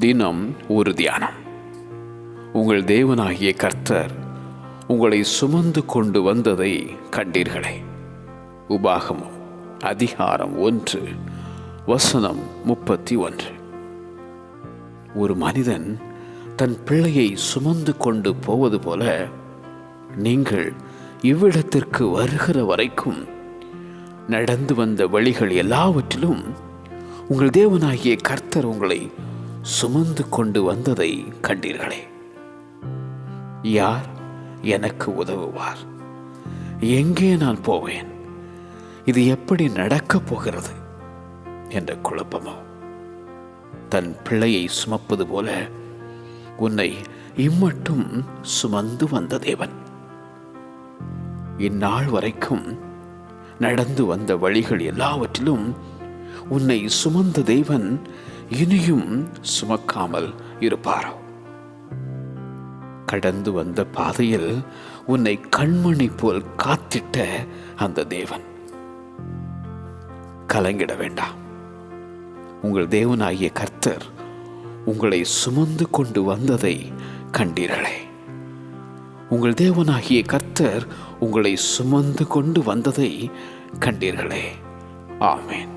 தினம் ஒரு தியானம். உங்கள் தேவனாகிய கர்த்தர் உங்களை சுமந்து கொண்டு வந்ததை கண்டீர்களே. உபாகமம் அதிகாரம் 1 வசனம் 31. ஒரு மனிதன் தன் பிள்ளையை சுமந்து கொண்டு போவது போல நீங்கள் இவ்விடத்திற்கு வருகிற வரைக்கும் நடந்து வந்த வழிகள் எல்லாவற்றிலும் உங்கள் தேவனாகிய கர்த்தர் உங்களை சுமந்து கொண்டு வந்ததை கண்டீர்களே. யார் எனக்கு உதவுவார்? எங்கே நான் போவேன்? இது எப்படி நடக்கப் போகிறது என்ற குழப்பமோ? தன் பிள்ளையை சுமப்பது போல உன்னை இம்மட்டும் சுமந்து வந்த தேவன், இந்நாள் வரைக்கும் நடந்து வந்த வழிகள் எல்லாவற்றிலும் உன்னை சுமந்த தேவன் இனியும் சுமக்காமல் இருப்பாரோ? கடந்து வந்த பாதையில் உன்னை கண்மணி போல் காத்திட்ட அந்த தேவன், கலங்கிட வேண்டாம். உங்கள் தேவனாகிய கர்த்தர் உங்களை சுமந்து கொண்டு வந்ததை கண்டீர்களே. உங்கள் தேவனாகிய கர்த்தர் உங்களை சுமந்து கொண்டு வந்ததை கண்டீர்களே. ஆமென்.